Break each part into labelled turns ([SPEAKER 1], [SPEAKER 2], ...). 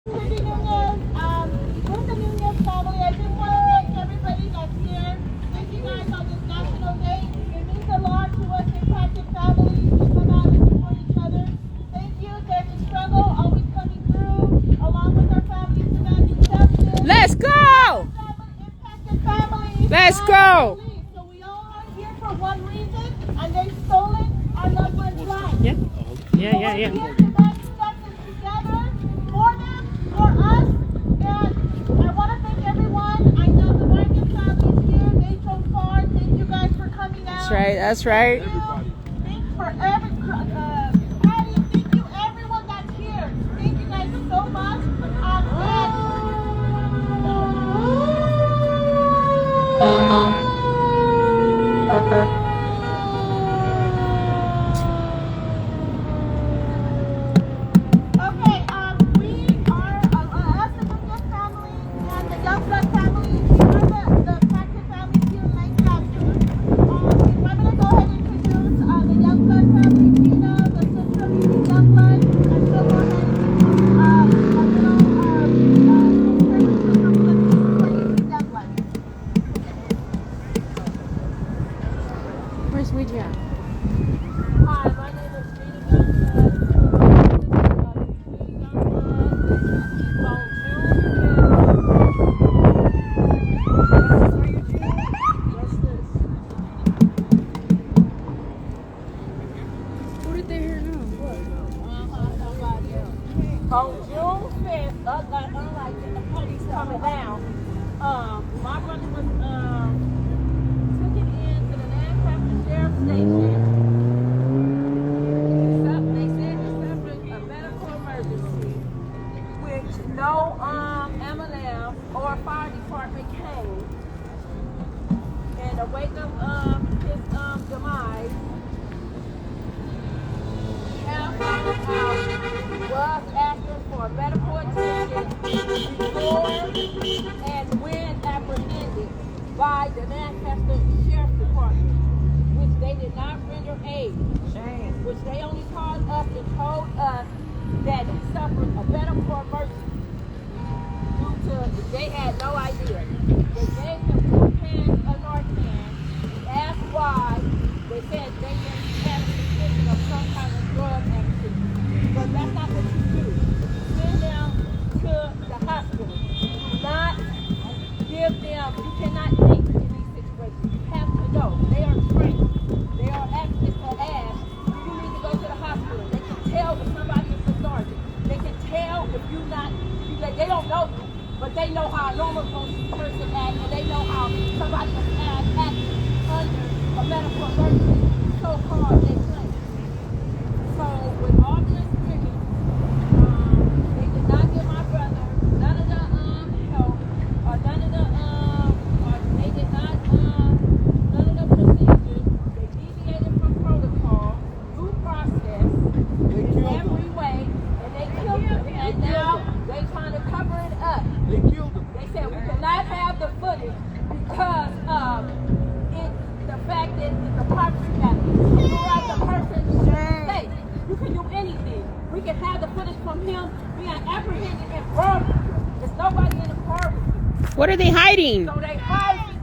[SPEAKER 1] With the Nunez family, I just want to thank everybody that's here. Thank you guys on this National Day. It means a lot to us impacted families to come out and support each other. Thank you. There's a struggle always coming through, along with our families demanding justice.
[SPEAKER 2] Let's go!
[SPEAKER 1] Impacted families.
[SPEAKER 2] Let's go!
[SPEAKER 1] So we all are here for one reason, and they've stolen our loved ones' lives.
[SPEAKER 2] Yeah. Yeah, yeah,
[SPEAKER 1] We're
[SPEAKER 2] yeah.
[SPEAKER 1] here to dance justice together for them, for us, and I want to thank everyone. I know the Marcus family is here. They drove far. Thank you guys for coming out.
[SPEAKER 2] That's right, that's right.
[SPEAKER 1] Thanks for Patty, thank you everyone that's here. Thank you guys so much. Okay, we are us and the family and the Youngblood family. We are the Packard family here in Lancaster. I'm going to go ahead and introduce the Youngblood family, Gina, the sister of the Youngblood, and she'll go ahead and introduce a little Youngblood.
[SPEAKER 2] Where's Ouija?
[SPEAKER 1] Hi, my name is Gina
[SPEAKER 2] Who did they hear now?
[SPEAKER 1] On June 5th, unlike the police coming down, my brother was took it in to the Lancaster Sheriff's Station. They said he suffered a medical emergency, which no ambulance or fire department came. In the wake of his demise, was asking for medical attention before and when apprehended by the Lancaster Sheriff's Department, which they did not render aid, which they only called us and told us that he suffered a medical emergency due to, they had no idea. They gave him 2 cans of Narcan, asked why, they said they had a suspicion of some kind of drug activity. But that's not what you do. Send them to the hospital. Do not give them, you cannot think in these situations. You have to know. They are trained. They are active to ask, you need to go to the hospital. They can tell if somebody is lethargic. They can tell if you're not, they don't know you, but they know how a normal person acts, and they know how somebody is acting under a medical emergency. So-called they claim. So with all this experience, they did not give my brother none of the help or none of the or they did not none of the procedures. They deviated from protocol, due process in every way, and they killed him. And now they trying to cover it up.
[SPEAKER 3] They killed him.
[SPEAKER 1] They said we cannot have the footage because of the fact that the property matters. You like the person's state. You can do anything. We can have the footage from him being apprehended in Birmingham. There's nobody in the Birmingham.
[SPEAKER 2] What are they hiding?
[SPEAKER 1] So they hide.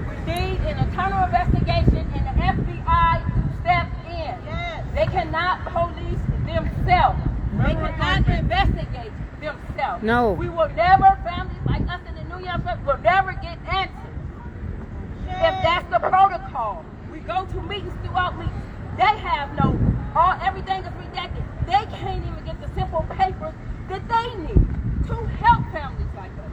[SPEAKER 1] We need an internal investigation and the FBI step in. Yes. They cannot police themselves. They cannot investigate themselves.
[SPEAKER 2] No.
[SPEAKER 1] We will never, families like us in the New York will never get answers. If that's the protocol. We go to meetings throughout meetings. They have everything is redacted. They can't even get the simple papers that they need to help families like us.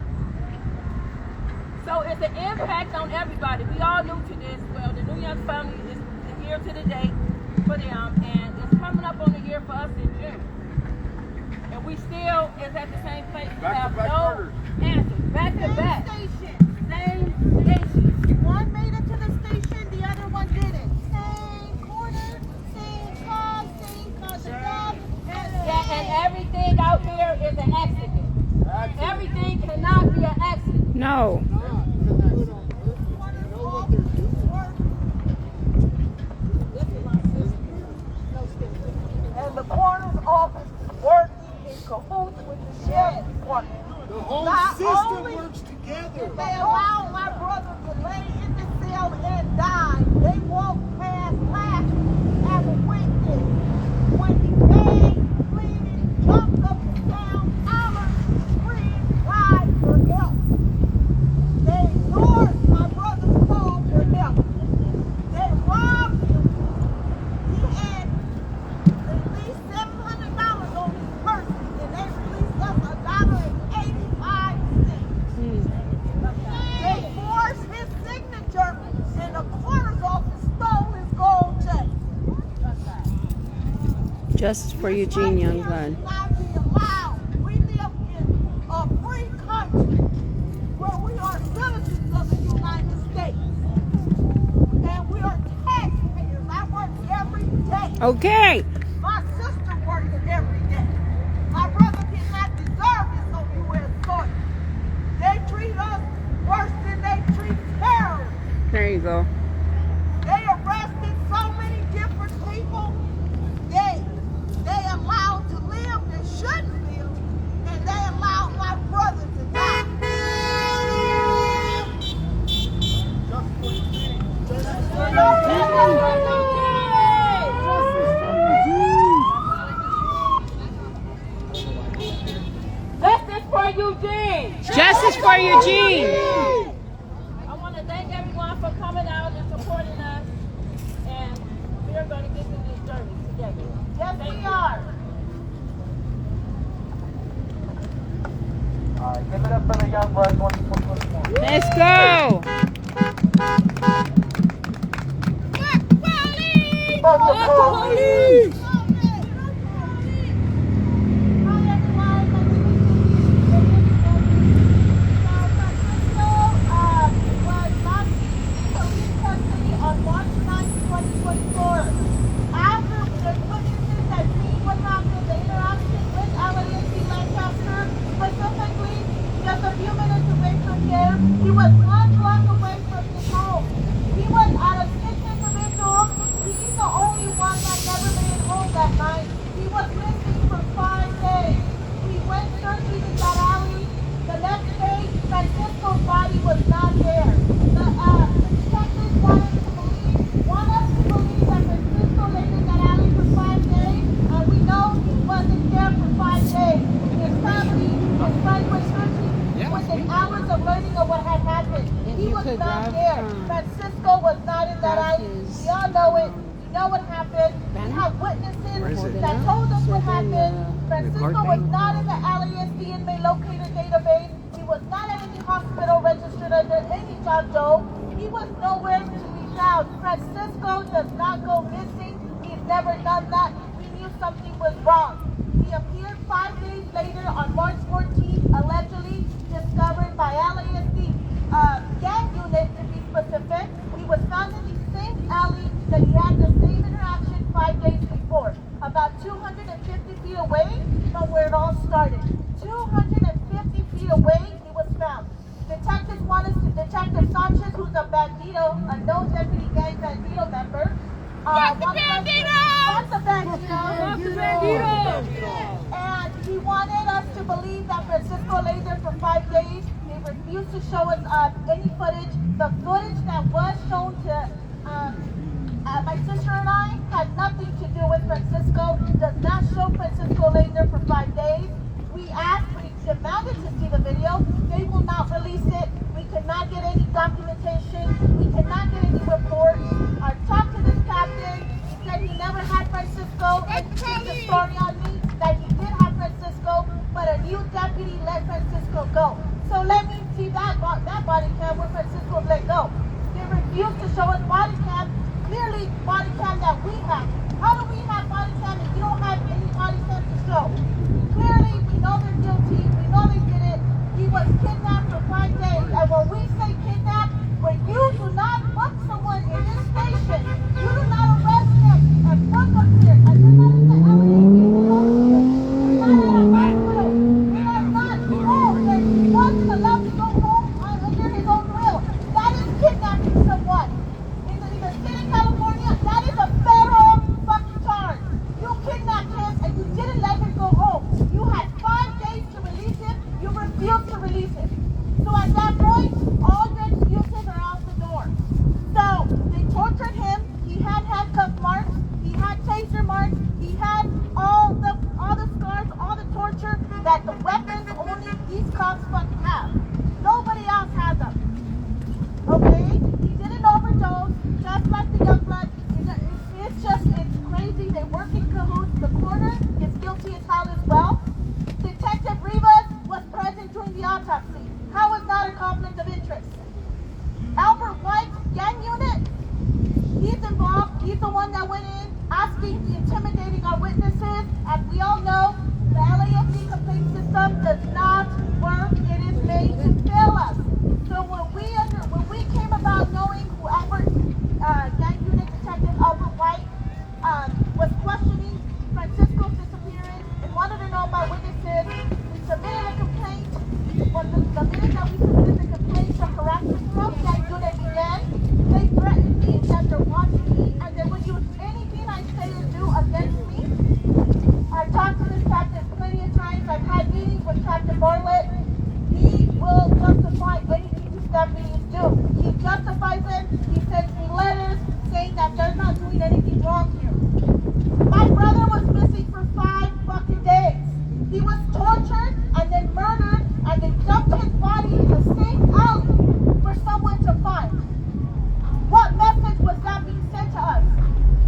[SPEAKER 1] So it's an impact on everybody. We all new to this. Well, the New York family is the year to the day for them, and it's coming up on the year for us in June. And we still is at the same place. We have no answers. Back to back. Same station. One made it to the station, the other one didn't. Same corner, same cause of death. And everything out here is an accident. Everything cannot be an accident.
[SPEAKER 2] No.
[SPEAKER 1] And the coroner's office working
[SPEAKER 3] cahoots with the sheriff's department.
[SPEAKER 4] The whole
[SPEAKER 3] Not
[SPEAKER 4] system
[SPEAKER 3] only
[SPEAKER 4] works together.
[SPEAKER 3] did they allow my brother to lay in the cell and die, they walked past last as a witness when he begged, pleaded, jumped up and down, hollered, screamed, cried for help. They ignored my brother's call for help. They robbed him. He had at least $700 on his person, and they released us $1.85. They forced his signature, and the coroner's office stole his gold chain.
[SPEAKER 2] Justice for Eugene Youngblood.
[SPEAKER 3] Not be allowed. We live in a free country where we are citizens of the United States, and we are taxpayers. I work every day.
[SPEAKER 2] Okay.
[SPEAKER 3] My sister works every day. My brother did not deserve this on U.S. soil. They treat us worse than they treat terrorists.
[SPEAKER 2] There you go.
[SPEAKER 3] They arrested so many different people. They allowed to live that shouldn't live, and they allowed my brother to die.
[SPEAKER 1] Justice for Eugene.
[SPEAKER 2] Justice for Eugene.
[SPEAKER 1] I want to thank everyone for coming out and supporting us, and we are going to get through this journey together.
[SPEAKER 3] Yes, we are.
[SPEAKER 5] Alright, give it up for the young blood.
[SPEAKER 2] Let's go.
[SPEAKER 5] Fuck the police!
[SPEAKER 3] He was 1 block away from his home. He was out of 6 individuals. He's the only one that never made it home that night. He was missing for 5 days. We went searching in that alley. The next day, Francisco's body was not there. The detectives wanted to want us to believe that Francisco lived in that alley for 5 days, and we know he wasn't there for 5 days. His family, his friends were searching within hours of learning of what had happened. He was not there. Francisco was not in that alley. We all know it. We know what happened. We have witnesses that told us what happened. Francisco was not in the LASD inmate locator database. He was not at any hospital registered under any JOJO. He was nowhere to be found. Francisco does not go missing. He's never done that. We knew something was wrong. He appeared 5 days later on March 14th, allegedly discovered by LASD gang unit to be specific. He was found in the same alley that he had the same interaction 5 days before, about 250 feet away from where it all started. 250 feet away, he was found. Detectives wanted to Detective Sanchez, who's a bandito, a known deputy gang bandito member.
[SPEAKER 1] Fuck the bandito!
[SPEAKER 3] Fuck the bandito!
[SPEAKER 1] Fuck the bandito!
[SPEAKER 3] And he wanted us to believe that Francisco lay there for 5 days. They refused to show us any footage. The footage that was shown to my sister and I had nothing to do with Francisco. Does not show Francisco lay there for 5 days. We asked, we demanded to see the video. They will not release it. We could not get any documentation. We cannot get any reports. I talked to this captain. He said he never had Francisco. And he put the story on me that he did have Francisco, but a new deputy let Francisco go. So let me see that body cam where Francisco let go. They refused to show us body cam. Clearly body cam that we have. How do we have body cam if you don't have any body cam to show? Clearly we know they're guilty. We know they did it. He was kidnapped for 5 days. And when we say kidnapped, when you do not book someone in this station, you do not arrest them and book them here. And they're not in the LA. They're not at a hospital. They are not home. And he wasn't allowed to go home under his own will. That is kidnapping someone. In the state of California, that is a federal fucking charge. You kidnapped him and you didn't let him go home. that the weapons only these cops fucking have. Nobody else has them. Okay? He didn't overdose, just like the young blood. It's crazy. They work in cahoots. The coroner is guilty as hell as well. Detective Rivas was present during the autopsy. How is not a conflict of interest? Albert White, gang unit, he's involved. He's the one that went in, asking, intimidating our witnesses. As we all know, the LAFD complaint system does not work. It is made to fail us. So when we came about knowing who Albert, gang unit detective Albert White, was questioning Francisco's disappearance and wanted to know about witnesses, we submitted a complaint. The minute that we submitted the complaint, the harassment from gang unit began. They threatened me that they're watching me and they would use anything I say or do against me. I talked to this captain plenty of times. I've had meetings with Captain Bartlett. He will justify anything these deputies do. He justifies it. He sends me letters saying that they're not doing anything wrong here. My brother was missing for 5 fucking days. He was tortured and then murdered, and they dumped his body in the same alley for someone to find. What message was that being sent to us?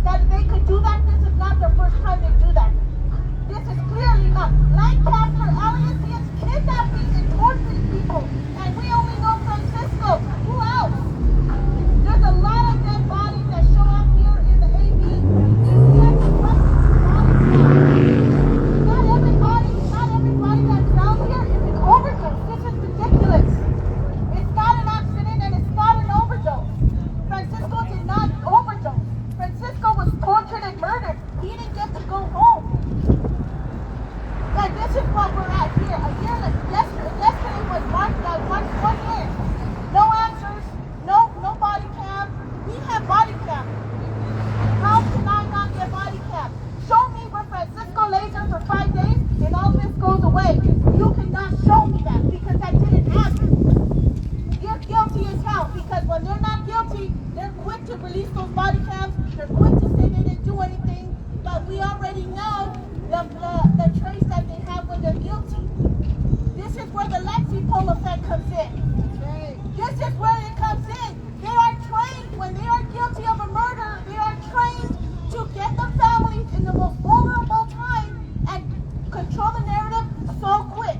[SPEAKER 3] That they could do that? This is not the first time they do that. This is clearly not. Lancaster, LAFD is kidnapping and torturing people, and we only know Francisco. Who else? There's a lot of dead bodies that show up here in the AV. Not everybody that's down here is an overdose. This is ridiculous. It's not an accident and it's not an overdose. Francisco did not overdose. Francisco was tortured and murdered. He didn't get to go home. And this is what we're at here. A year yesterday was March 1 year. No answers, no body cam. We have body cam. How can I not get body cam? Show me where Francisco lays there for 5 days and all this goes away. You cannot show me that because that didn't happen. You're guilty as hell because when they're not guilty, they're quick to release those body cams. They're quick to say they didn't do anything. But we already know the trace that they have when they're guilty. This is where the Lexipol effect comes in. This is where it comes in. They are trained, when they are guilty of a murder, they are trained to get the families in the most vulnerable time and control the narrative so quick.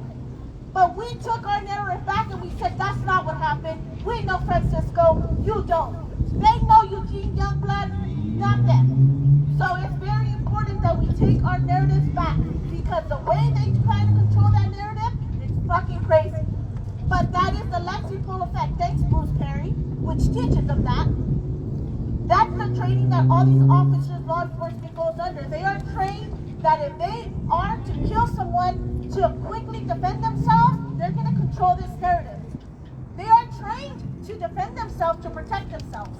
[SPEAKER 3] But we took our narrative back and we said, that's not what happened. We know Francisco, you don't. They know Eugene Youngblood, not them. So it's very important that we take our narratives back because the way they try to control that narrative is fucking crazy. But that is the Lexipol effect. Thanks, Bruce Perry, which teaches them that. That's the training that all these officers, law enforcement goes under. They are trained that if they are to kill someone to quickly defend themselves, they're going to control this narrative. They are trained to defend themselves, to protect themselves.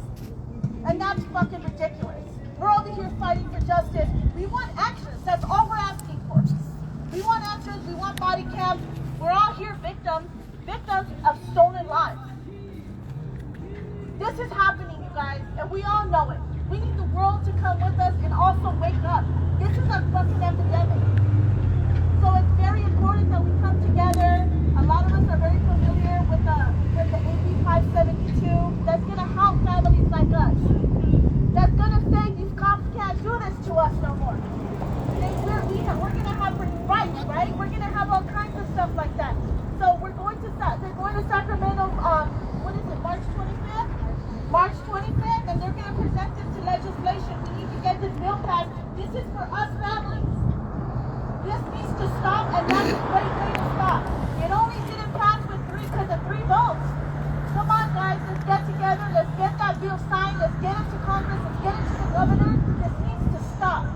[SPEAKER 3] And that's fucking ridiculous. We're over here fighting for justice. We want actions. That's all we're asking for. We want actions. We want body cams. We're all here victims of stolen lives. This is happening, you guys, and we all know it. We need the world to come with us and also wake up. This is a fucking epidemic. So it's very important that we come together. A lot of us are very familiar with the AB 572. That's going to help families like us. That's going to say these cops can't do this to us no more. We're going to have rights, right? We're going to have all kinds of stuff like that. So they're going to Sacramento, what is it, March 25th? March 25th, and they're going to present this to legislation. We need to get this bill passed. This is for us families. This needs to stop, and that's a great way to stop. It only didn't pass with 3 because of 3 votes. Come on, guys, let's get together. Let's get that bill signed. Let's get it to Congress. Let's get it to the governor. This needs to stop.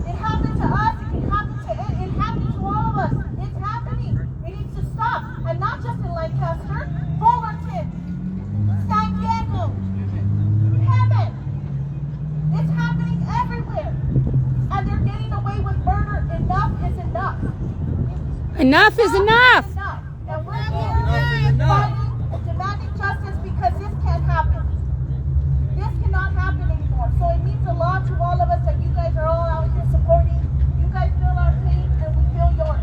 [SPEAKER 3] It happened to us. It can happen to it. It happened to all of us. It's happening. It needs to stop. And not just in Lancaster, Fullerton, San Diego, Hemet. It's happening everywhere. And they're getting away with murder. Enough is enough.
[SPEAKER 2] Enough is enough.
[SPEAKER 3] And we're here fighting, demanding justice because this can't happen. This cannot happen anymore. So it means a lot to all of us that you guys are all out here supporting. You guys feel our pain and we feel yours.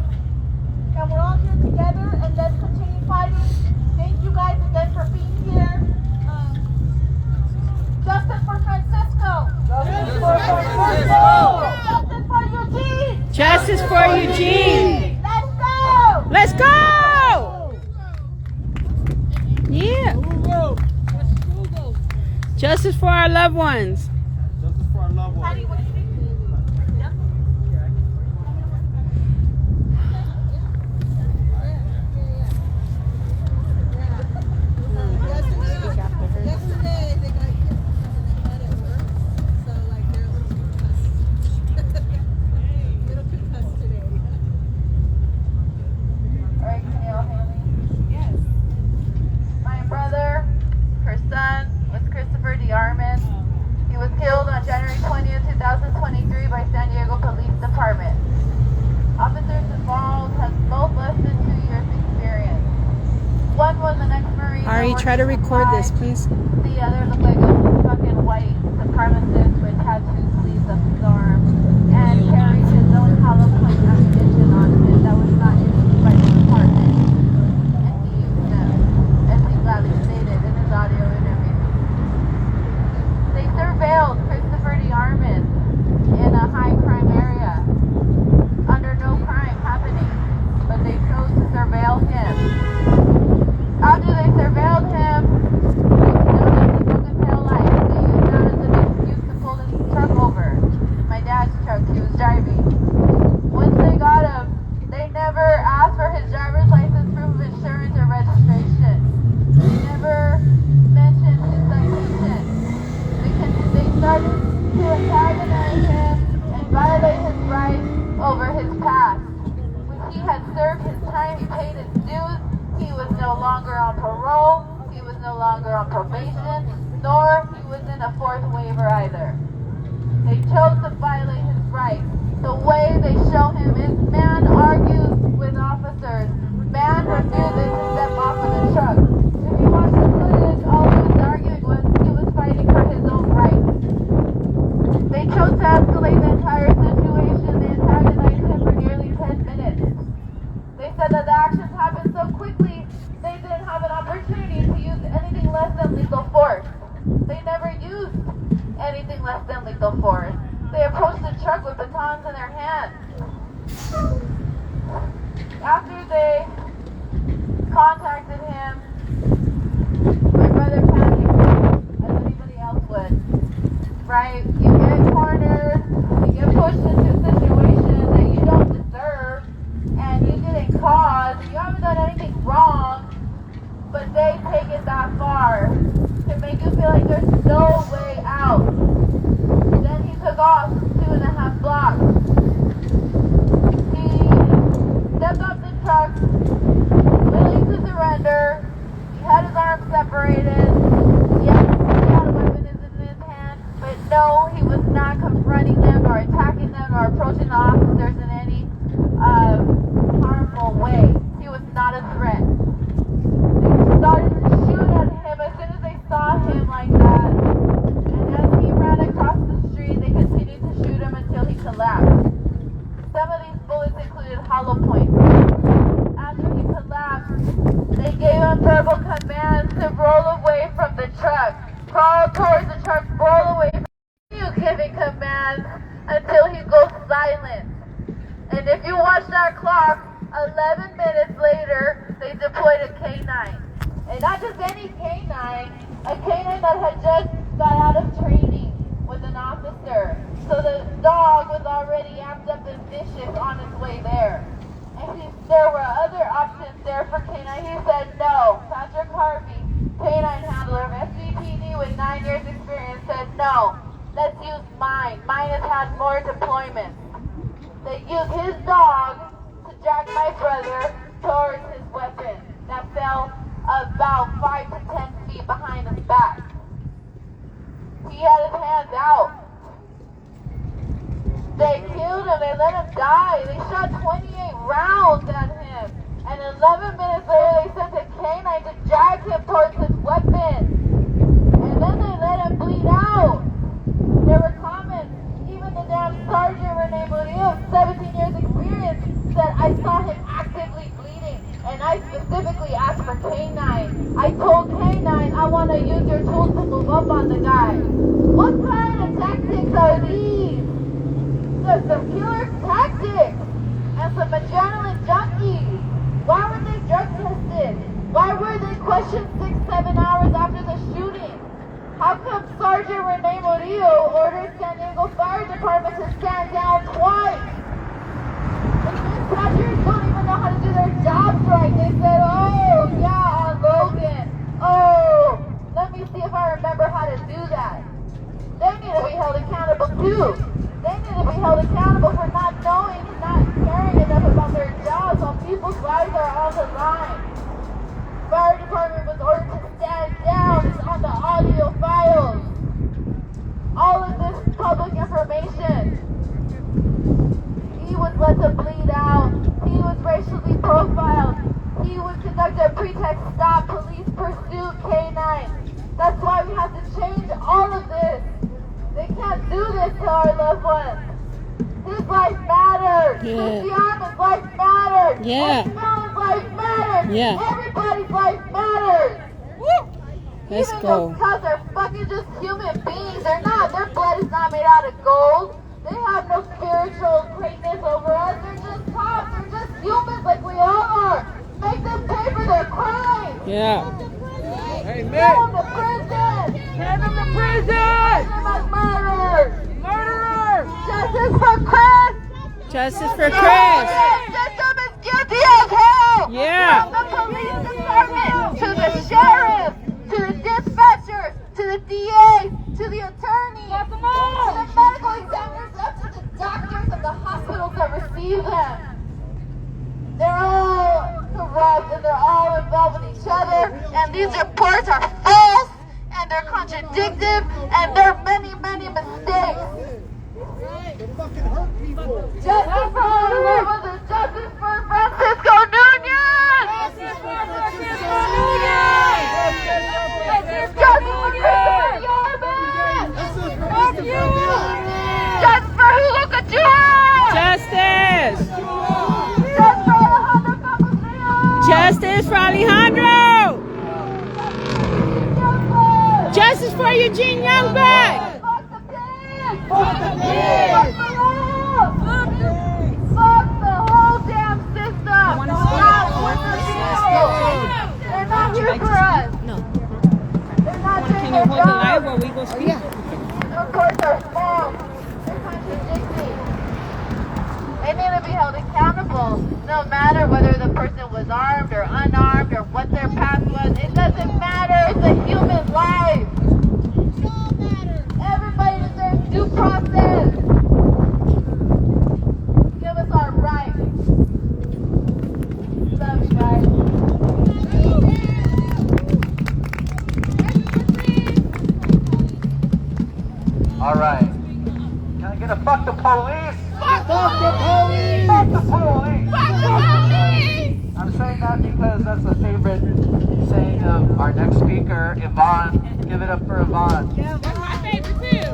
[SPEAKER 2] Let's go! Yeah. Justice for our loved ones.
[SPEAKER 5] Justice for our loved ones.
[SPEAKER 3] Yesterday they got hit and they got it work. So like they're a little concussed. Little concussed today.
[SPEAKER 4] Alright, can you all hear me? Yes. My brother, her son, was Christopher DeArmond. He was killed on January 20th, 2023 by San Diego Police Department. Officers involved had both less than 2 years experience. One was an ex-Marine.
[SPEAKER 2] Ari, try to record this, please.
[SPEAKER 4] The other looked like a fucking white supremacist with tattoo sleeves up his arm and carried his own hollow point ammunition on him that was not issued by the department. And he used them, as he gladly stated in his audio interview. They surveilled Christopher DeArmond in a high crime area under no crime happening, but they chose to surveil him. After they surveilled him, they noticed the broken tail light. They used that as an excuse to pull his truck over. My dad's truck he was driving. Once they got him, they never asked for his driver's license, proof of insurance, or registration. They never mentioned his citation. They started to antagonize him and violate his rights over his past. When he had served his time, he paid his dues. He was no longer on parole, he was no longer on probation, nor he was in a fourth waiver either. They chose to violate his rights. The way they show him is man argues with officers. Man refuses to step off of the truck. If you watch the footage, all he was arguing was he was fighting for his own rights. They chose to escalate the entire situation. They antagonized him for nearly 10 minutes. They said that the actions happened so quickly, they didn't have an opportunity to use anything less than lethal force. They never used anything less than lethal force. They approached the truck with batons in their hands. After they contacted him, my brother panicked, as anybody else would. Right? You get cornered, you get pushed into a situation that you don't deserve, and you didn't cause, you haven't done anything wrong, but they take it that far to make you feel like there's no way out. Then he took off 2.5 blocks. He stepped off the truck, willing to surrender. He had his arms separated. Yes, he had a weapon in his hand, but no, he was not confronting them or attacking them or approaching the officers in any harmful way. He was not a threat. They started to shoot at him as soon as they saw him like that. And as he ran across the street, they continued to shoot him until he collapsed. Some of these bullets included hollow points. After he collapsed, they gave him verbal commands to roll away from the truck, crawl towards the truck, roll away from you, giving commands until he goes silent. And if you watch that clock, 11 minutes later, they deployed a K-9. And not just any K-9, a K-9 that had just got out of training with an officer. So the dog was already amped up and vicious on its way there. And there were other options there for K-9. He said no. Patrick Harvey, K-9 handler of SVPD with 9 years experience, said no. Let's use mine. Mine has had more deployments. They used his dog to drag my brother towards his weapon that fell about 5 to 10 feet behind his back. He had his hands out. They killed him. They let him die. They shot 28 rounds at him. And 11 minutes later, they sent a canine to drag him towards his weapon. And then they let him bleed out. There were comments. Even the damn sergeant, Renee Murillo, 17 years experience, said, I saw him actively bleeding. And I specifically asked for K9. I told K9, I want to use your tools to move up on the guy. What kind of tactics are these? There's some killer tactics and some adrenaline junkies.
[SPEAKER 3] questioned 6-7 hours after the shooting. How come Sergeant Rene Murillo ordered San Diego Fire Department to stand down twice? The dispatchers don't even know how to do their jobs right. They said, oh, yeah, on Logan. Oh, let me see if I remember how to do that. They need to be held accountable too. They need to be held accountable for not knowing and not caring enough about their jobs while people's lives are on the line. Fire department was ordered to stand down. It's on the audio files. All of this is public information. He was let to bleed out. He was racially profiled. He was conducted a pretext stop, police pursuit, K9. That's why we have to change all of this. They can't do this to our loved ones. His life matters.
[SPEAKER 2] Yeah.
[SPEAKER 3] The Armin's life matters.
[SPEAKER 2] Yeah.
[SPEAKER 3] Felon's life matters.
[SPEAKER 2] Yeah.
[SPEAKER 3] Everybody's life matters.
[SPEAKER 2] Let's
[SPEAKER 3] Even
[SPEAKER 2] go.
[SPEAKER 3] those cops are fucking just human beings. They're not. Their blood is not made out of gold. They have no spiritual greatness over us. They're just cops. They're just humans like we all are. Make them pay for their crimes.
[SPEAKER 2] Yeah.
[SPEAKER 3] Send them to prison.
[SPEAKER 1] Send them to prison!
[SPEAKER 3] Send them as murderers.
[SPEAKER 1] Murderers!
[SPEAKER 3] Justice for Chris.
[SPEAKER 2] Justice for
[SPEAKER 3] The
[SPEAKER 2] Chris.
[SPEAKER 3] system is guilty as hell.
[SPEAKER 2] Yeah.
[SPEAKER 3] From the police department to the sheriff, to the dispatcher, to the DA, to the attorney, to the medical examiners, up to the doctors of the hospitals that receive them. They're all corrupt and they're all involved with each other, and these reports are false and they're contradictive and there are many, many mistakes. Justice for our loved ones and justice for Francisco Nunez!
[SPEAKER 1] Justice for Francisco Nunez!
[SPEAKER 3] Justice for Christopher Yarman!
[SPEAKER 1] Fuck you!
[SPEAKER 3] Justice for Julio Couture!
[SPEAKER 2] Justice.
[SPEAKER 3] Justice for Alejandro Campos!
[SPEAKER 2] Justice for Alejandro. Justice for Eugene Youngback.
[SPEAKER 3] Fuck the pig! Fuck the pig! Fuck the law! Fuck the whole damn system! Not with the people! They're not here for us!
[SPEAKER 2] No.
[SPEAKER 3] They're not doing
[SPEAKER 2] Can you
[SPEAKER 3] their
[SPEAKER 2] hold the light
[SPEAKER 3] job!
[SPEAKER 2] while we go speak?
[SPEAKER 3] These reports are false! They're contradicting! They need to be held accountable, no matter whether the person was armed or unarmed or what their past was. It doesn't matter. It's a human life. Everybody deserves due process. Give us our rights. Love you guys.
[SPEAKER 5] All right. Can I get a fuck the police?
[SPEAKER 3] Fuck the police!
[SPEAKER 5] Fuck the police!
[SPEAKER 3] Fuck the police!
[SPEAKER 5] I'm saying that because that's the favorite saying of our next speaker, Yvonne. Give it up for Yvonne.
[SPEAKER 1] Yeah, that's my favorite too.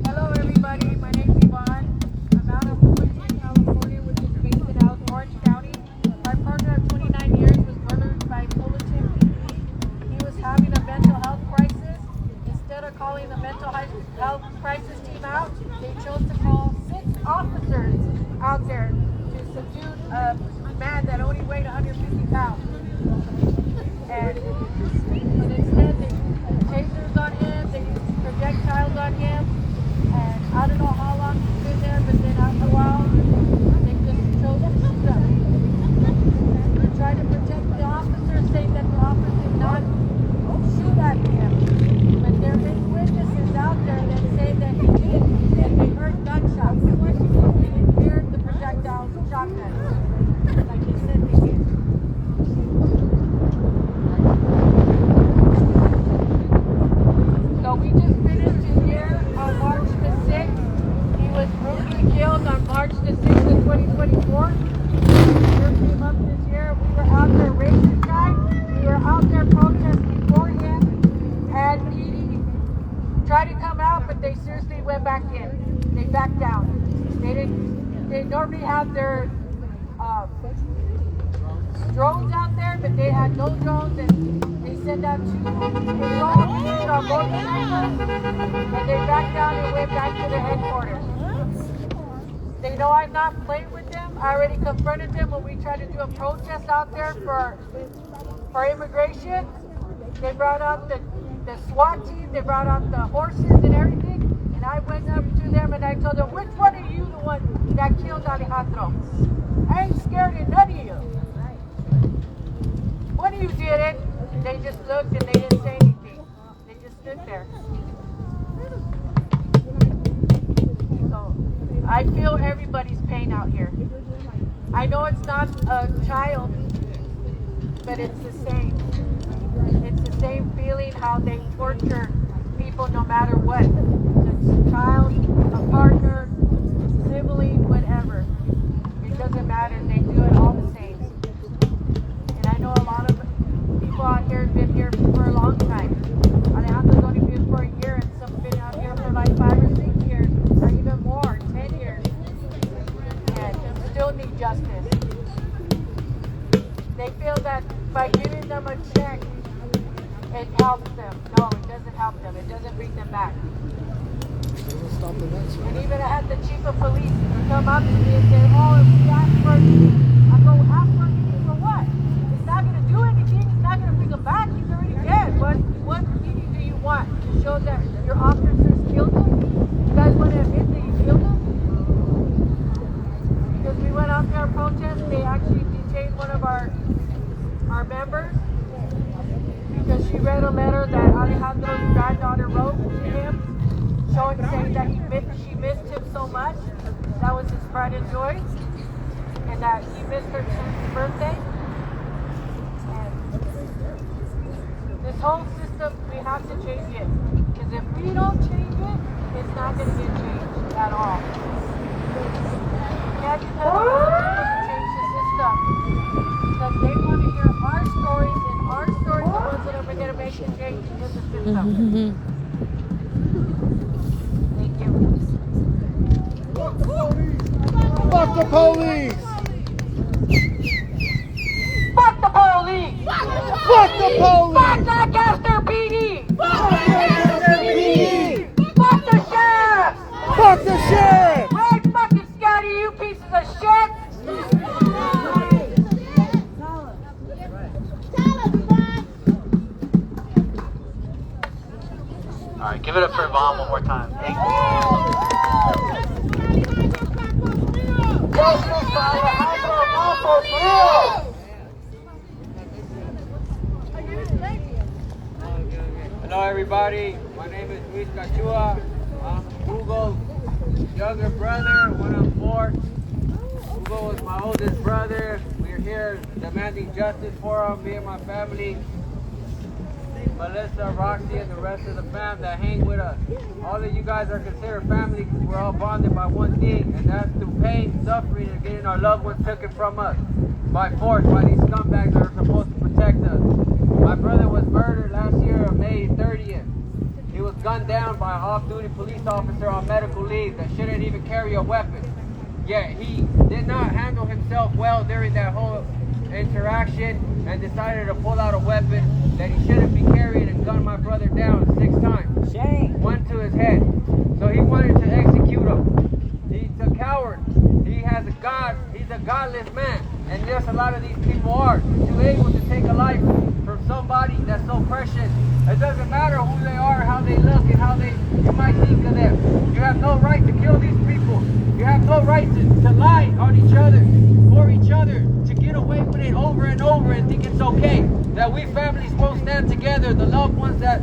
[SPEAKER 1] Hello everybody, my name's Yvonne. I'm out of Fulton, California, which is based in Orange County. My partner of 29 years was murdered by Fulton PD. He was having a mental health crisis. Instead of calling the mental health crisis team out, they chose to call 6 officers out there to subdue a man that only weighed 150 pounds. And instead they used tasers on him, they used projectiles on him, and I don't know how long he's been there, but then after a while, they just chose to shoot him. They tried to protect the officer, saying that the officer did not shoot at him. But there is witnesses out there that say that he did, and they heard gunshots. They didn't hear the projectiles and shotguns, like they said they did. So we just finished his year on March the 6th. He was brutally killed on March the 6th of 2024. The year came up this year. We were out there racing this guy. We were out there protesting for him. And he tried to come out, but they seriously went back in. They backed down. They normally have their drones out there, and they had no drones, and they sent out 2 drones to our boat and they backed down and went back to their headquarters. They know I'm not playing with them. I already confronted them when we tried to do a protest out there for immigration. They brought out the SWAT team, they brought out the horses and everything, and I went up to them and I told them, which one are you the one that killed Alejandro? I ain't scared of none of you. One of you did it. They just looked and they didn't say anything. They just stood there. So I feel everybody's pain out here. I know it's not a child, but it's the same. It's the same feeling how they torture people no matter what. It's a child, a partner, sibling, whatever. It doesn't matter. They do it all the same. And I know a lot of people out here have been here for a long time. Alejandro's only been for a year, and some have been out here for like 5 or 6 years, or even more, 10 years. And still need justice. They feel that by giving them a check, it helps them. No, it doesn't help them. It doesn't bring them back. And even I had the chief of police come up to me and say, oh, if we ask for anything, I go, ask for anything for what? It's not going to do anything. It's not going to bring him back. He's already dead. What meaning do you want? To show that your officers killed him? You guys want to admit that you killed him? Because we went out there and protest, they actually detained one of our members because she read a letter that Alejandro's granddaughter wrote to him, saying that she missed him so much. That was his pride and joy, and that he missed her 10th birthday. And this whole system, we have to change it. Because if we don't change it, it's not going to get changed at all. We can't depend on other people to change the system. Because they want to hear our stories, and our stories are the ones that are going to make the change in the system. Thank you.
[SPEAKER 6] Fuck the police!
[SPEAKER 1] Fuck the police!
[SPEAKER 6] Fuck the police!
[SPEAKER 1] Fuck Lancaster PD!
[SPEAKER 6] Fuck Lancaster PD!
[SPEAKER 1] Fuck the sheriff!
[SPEAKER 6] Fuck the sheriff!
[SPEAKER 1] We're fucking scared of you pieces of shit!
[SPEAKER 5] Alright, give it up for Yvonne one more time. Thank you.
[SPEAKER 1] Justice for Alejandro Campos, real!
[SPEAKER 7] Hello everybody, my name is Luis Cachua. I'm Hugo's younger brother when I'm 4. Hugo was my oldest brother. We're here demanding justice for him, me and my family. Melissa, Roxy, and the rest of the fam that hang with us. All of you guys are considered family because we're all bonded by one thing, and that's through pain, suffering, and getting our loved ones taken from us by force by these scumbags that are supposed to protect us. My brother was murdered last year on May 30th. He was gunned down by an off-duty police officer on medical leave that shouldn't even carry a weapon. Yet he did not handle himself well during that whole interaction and decided to pull out a weapon that he shouldn't be carrying and gun my brother down 6 times. Shame. One to his head. So he wanted to execute him. He's a coward. He's a godless man. And yes, a lot of these people are. Too able to take a life from somebody that's so precious. It doesn't matter who they are, how they look, and how you might think of them. You have no right to kill these people. You have no right to lie on each other, for each other, to get away with it over and over and think it's okay. That we families won't stand together, the loved ones that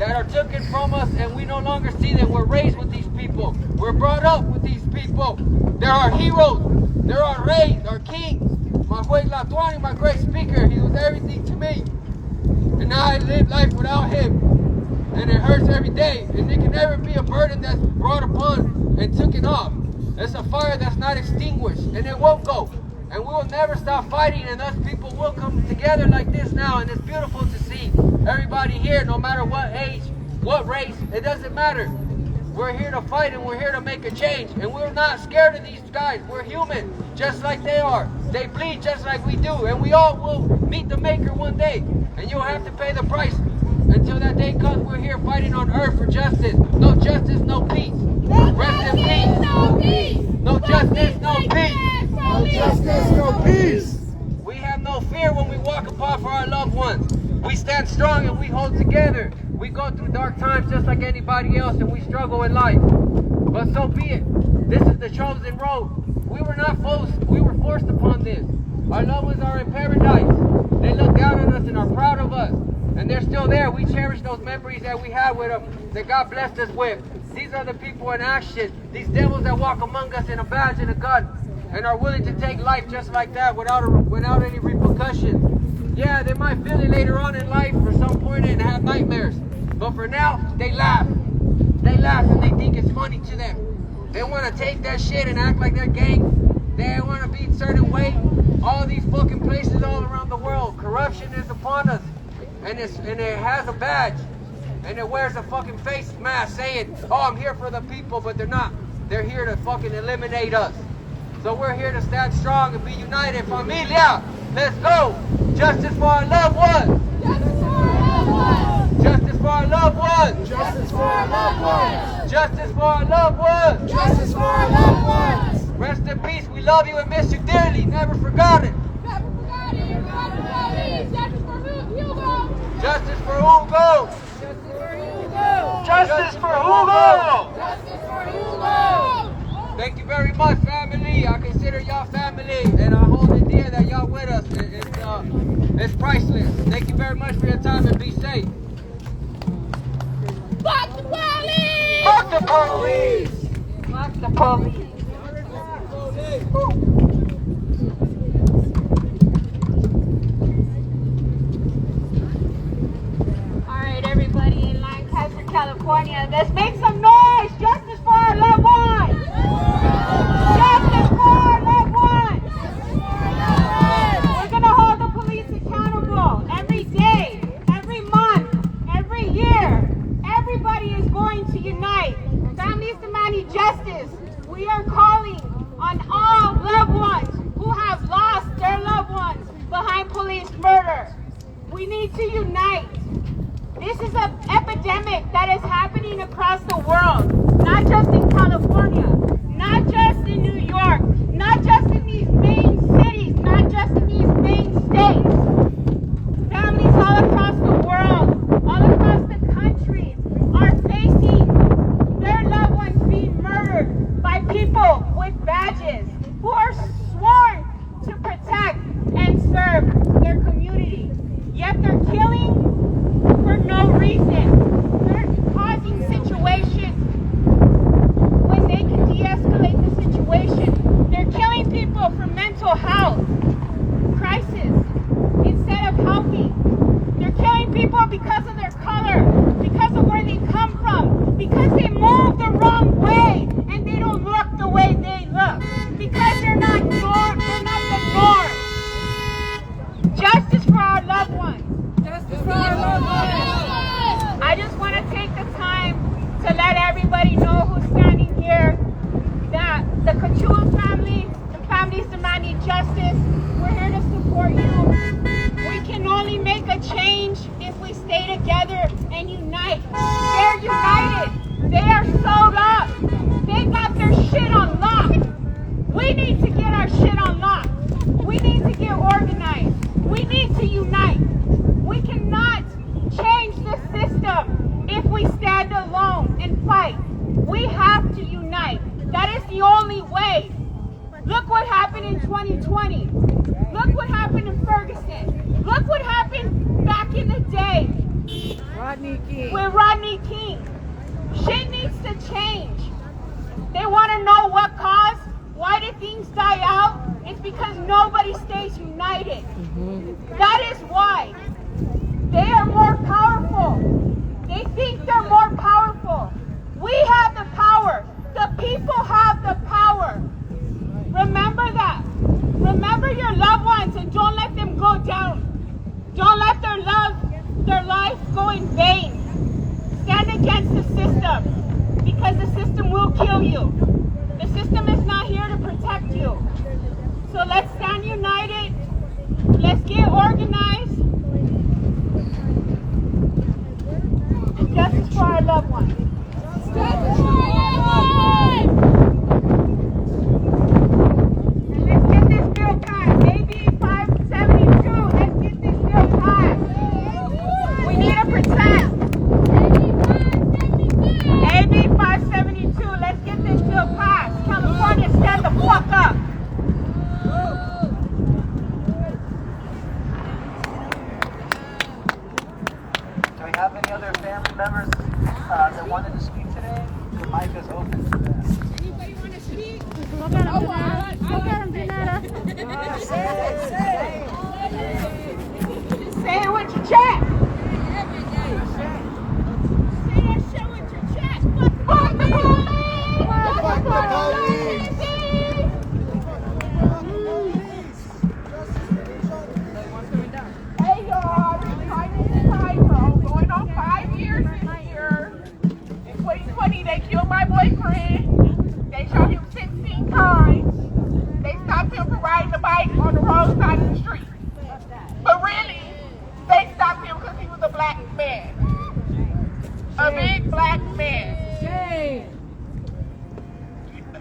[SPEAKER 7] are taken from us and we no longer see them. We're raised with these people. We're brought up with these people. They're our heroes. They're our rays, our kings. My Juez Latuani, my great speaker, he was everything to me. And now I live life without him. And it hurts every day. And it can never be a burden that's brought upon and taken off. It's a fire that's not extinguished. And it won't go. And we will never stop fighting. And us people will come together like this now. And it's beautiful to see everybody here, no matter what age, what race, it doesn't matter. We're here to fight and we're here to make a change. And we're not scared of these guys. We're human, just like they are. They bleed just like we do. And we all will meet the Maker one day. And you'll have to pay the price. Until that day comes, we're here fighting on earth for justice. No justice, no peace. Rest in peace.
[SPEAKER 1] No peace.
[SPEAKER 7] No justice, no peace.
[SPEAKER 6] No justice, no peace.
[SPEAKER 7] We have no fear when we walk apart for our loved ones. We stand strong and we hold together. We go through dark times just like anybody else and we struggle in life. But so be it. This is the chosen road. We were not forced. We were forced upon this. Our loved ones are in paradise. They look down on us and are proud of us. And they're still there. We cherish those memories that we had with them, that God blessed us with. These are the people in action. These devils that walk among us in a badge and a gun and are willing to take life just like that without any repercussions. Yeah, they might feel it later on in life for some point and have nightmares. But for now, they laugh. They laugh and they think it's funny to them. They want to take that shit and act like they're gang. They want to be a certain way. All these fucking places all around the world. Corruption is upon us. And it has a badge. And it wears a fucking face mask saying, oh, I'm here for the people, but they're not. They're here to fucking eliminate us. So we're here to stand strong and be united. Familia, let's go. Justice for our loved ones. Justice for our loved ones.
[SPEAKER 6] Justice for our loved ones.
[SPEAKER 7] Justice for our loved ones.
[SPEAKER 6] Justice for our loved ones.
[SPEAKER 7] Rest in peace. We love you and miss you dearly. Never forgotten. Justice for Hugo. Justice for Hugo. Thank you very much, family. I consider y'all family, and I hold it dear that y'all with us. It's priceless. Thank you very much for your time, and be safe.
[SPEAKER 1] Fuck the police!
[SPEAKER 7] Fuck the police!
[SPEAKER 4] Fuck the police. Alright, everybody in Lancaster, California, let's make some noise! Justice for our loved ones! Justice for our loved ones! We're gonna hold the police accountable every day, every month, every year. Everybody is going to unite. Families demanding justice. We are calling on all loved ones who have lost their loved ones behind police murder. We need to unite. This is an epidemic that is happening across the world, not just in California, not just in New York, not just in these main cities, not just in these main states. Families all across the world, all across the country, are facing their loved ones being murdered by people with badges who are sworn to protect and serve their community. Yet they're killing for no reason. They're causing situations when they can de-escalate the situation. They're killing people for mental health crisis instead of helping. They're killing people because of their color, because of where they come from, because they move the wrong way and they don't look the way they look, because they're not the norm. Justice for our loved ones. I just want to take the time to let everybody know who's standing here that the Cachua family, the families demanding justice, we're here to support you. We can only make a change if we stay together and unite. They're united. They are sewed up. They got their shit on lock. We need to get our shit on lock. We need to get organized. We need to unite. We cannot change the system if we stand alone and fight. We have to unite. That is the only way. Look what happened in 2020. Look what happened in Ferguson. Look what happened back in the day with Rodney King. Shit needs to change. They want to know what caused. Why did things die out? It's because nobody stays united. That is why. They are more powerful. They think they're more powerful. We have the power. The people have the power. Remember that. Remember your loved ones and don't let them go down. Don't let their life go in vain. Stand against the system because the
[SPEAKER 5] other family members that wanted to speak today, the mic is open for them.
[SPEAKER 1] Anybody want to speak?
[SPEAKER 2] Look at him, Janetta.
[SPEAKER 3] Say it with your chest.
[SPEAKER 1] Every day. Say that shit with your chest.
[SPEAKER 3] Fuck the police!
[SPEAKER 6] Fuck the police!
[SPEAKER 3] Hey y'all, this is my name is Cairo. Going on 5 years this year. In 2020, they killed my boyfriend. They shot him 16 times. They stopped him from riding a bike on the wrong side of the street. But really, they stopped him because he was a black man. A big black man.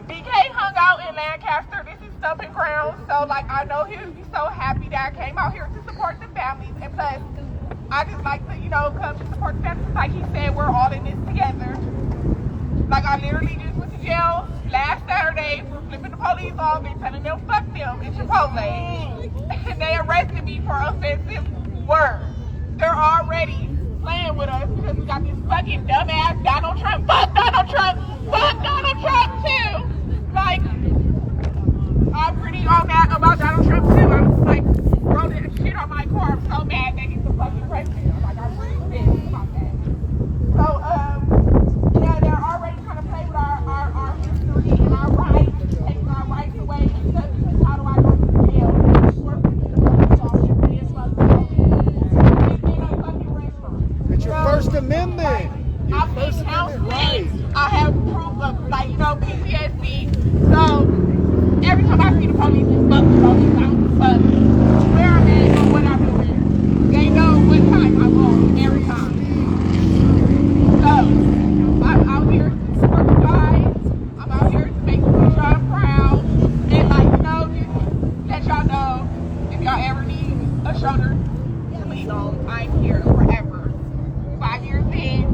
[SPEAKER 3] BK hung out in Lancaster. This is stomping ground. So, like, I know he would be so happy that I came out here to support the families. And plus, I just like to, come to support the families. Like he said, we're all in this together. Like, I literally just went to jail last Saturday for flipping the police off and telling them, fuck them in Chipotle. And they arrested me for offensive words. They're already playing with us because we got this fucking dumbass Donald Trump. Fuck Donald Trump! Fuck Donald Trump too! Like, I'm pretty on that about Donald Trump too. I was like, wrote that shit on my car. I'm so mad that he's the fucking president. Like, I'm really pissed about that. So, yeah, they're already trying to play with our history and our rights, taking our rights away and stuff. Because how do I go to jail? Work with the police officer being fucking restaurant.
[SPEAKER 6] It's your First Amendment.
[SPEAKER 3] I've been counseling. I have proof of, PTSD. So, every time I see the police, it's fuck the police. I don't fuck where I'm at or what I'm doing. They know what time I'm on every time. So, I'm out here to support you guys. I'm out here to make y'all proud. And, just let y'all know if y'all ever need a shoulder to lean on, I'm here forever. 5 years in,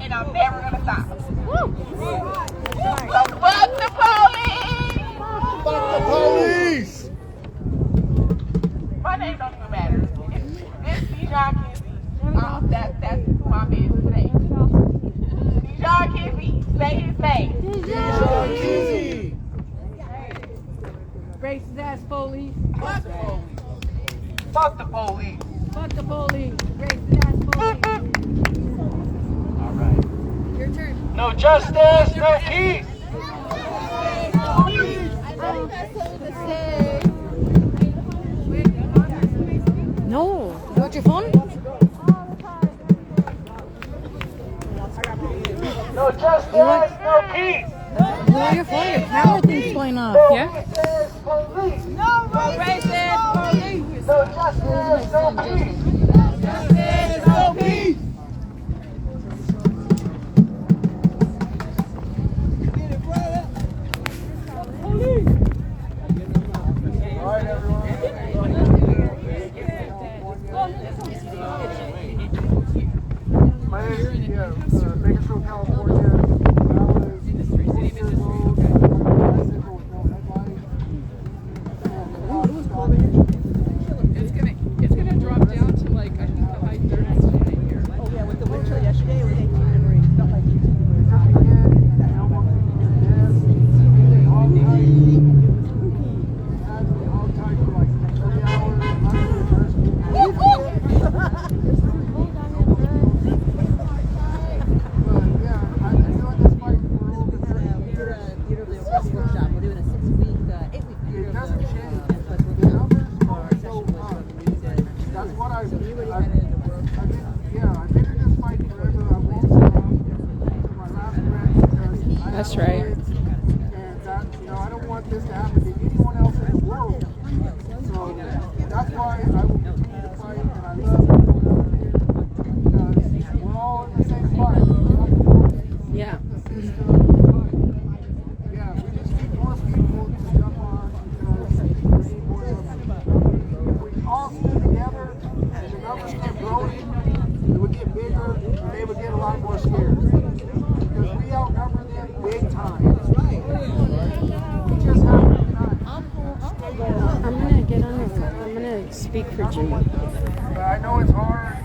[SPEAKER 3] and I'm never gonna stop. So fuck the police!
[SPEAKER 6] Fuck the police!
[SPEAKER 3] My name don't even matter. It's Dijon Kinsey. That's who I'm in today. Dijon Kinsey, say his name.
[SPEAKER 6] Dijon Kinsey!
[SPEAKER 1] Racist ass police.
[SPEAKER 3] Fuck the police. Fuck the police.
[SPEAKER 1] Fuck the police. Racist ass police.
[SPEAKER 5] All right.
[SPEAKER 1] Your turn.
[SPEAKER 5] No justice, no peace.
[SPEAKER 2] No. You want your phone?
[SPEAKER 5] No justice, no peace.
[SPEAKER 2] You want your phone? Your camera thing's going off. Yeah?
[SPEAKER 5] Police.
[SPEAKER 3] No racist police.
[SPEAKER 5] No justice, no peace.
[SPEAKER 3] Justice, no peace.
[SPEAKER 6] All right, everyone. My name is Bakersfield, California. I was 4 years old. Bicycle with no headlights.
[SPEAKER 8] It's gonna drop down to like I think the high 30s today here.
[SPEAKER 9] Oh yeah, with the wind chill yesterday, it was 18 degrees. Felt like 18 degrees.
[SPEAKER 6] All tight for like 30 hours. But yeah, I've been doing this fight for a little bit.
[SPEAKER 9] Theater of the Oppressed workshop. We're doing a 6-week, 8-week theater
[SPEAKER 6] It
[SPEAKER 9] of
[SPEAKER 6] doesn't
[SPEAKER 9] the
[SPEAKER 6] change.
[SPEAKER 9] but we're
[SPEAKER 6] The
[SPEAKER 9] doing
[SPEAKER 6] numbers
[SPEAKER 9] our
[SPEAKER 6] are so
[SPEAKER 9] session was
[SPEAKER 6] high.
[SPEAKER 9] from New Zealand.
[SPEAKER 6] That's what
[SPEAKER 9] So we already had it in the world.
[SPEAKER 6] I've been in this fight forever. I won't stop to my last breath because I
[SPEAKER 2] That's
[SPEAKER 6] have
[SPEAKER 2] right.
[SPEAKER 6] kids, and that, I don't want this to happen to anyone else in the world. So that's why I will continue to fight, and I love everyone here because we're all in the same fight.
[SPEAKER 2] Yeah.
[SPEAKER 6] Yeah, we just need more people to jump on because we need more of them. If we all stand together and the numbers kept growing, it would get bigger and they would get a lot more scared. Because we outnumber them big time. We just have to not.
[SPEAKER 2] I'm gonna get on the phone. I'm gonna speak for Jimmy.
[SPEAKER 6] But I know it's hard.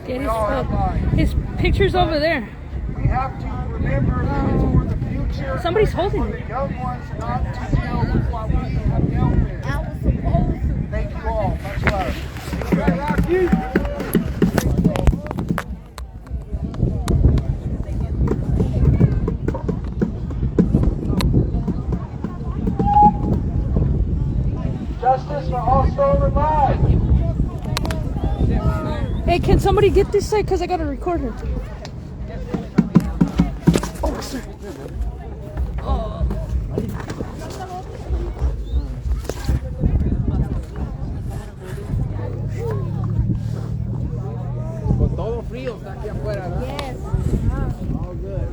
[SPEAKER 2] Get
[SPEAKER 6] We all have lives.
[SPEAKER 2] his picture's over there.
[SPEAKER 6] We have to remember that it's for the future.
[SPEAKER 2] Somebody's
[SPEAKER 6] for
[SPEAKER 2] holding
[SPEAKER 6] the
[SPEAKER 2] it.
[SPEAKER 6] young ones not to deal with what we have dealt with. Thank you all. Much love. Justice for all stolen lives.
[SPEAKER 2] Hey, can somebody get this side? Because I got to record her. Oh, sorry.
[SPEAKER 7] Con todo frío está aquí afuera, ¿verdad? Yes. All good.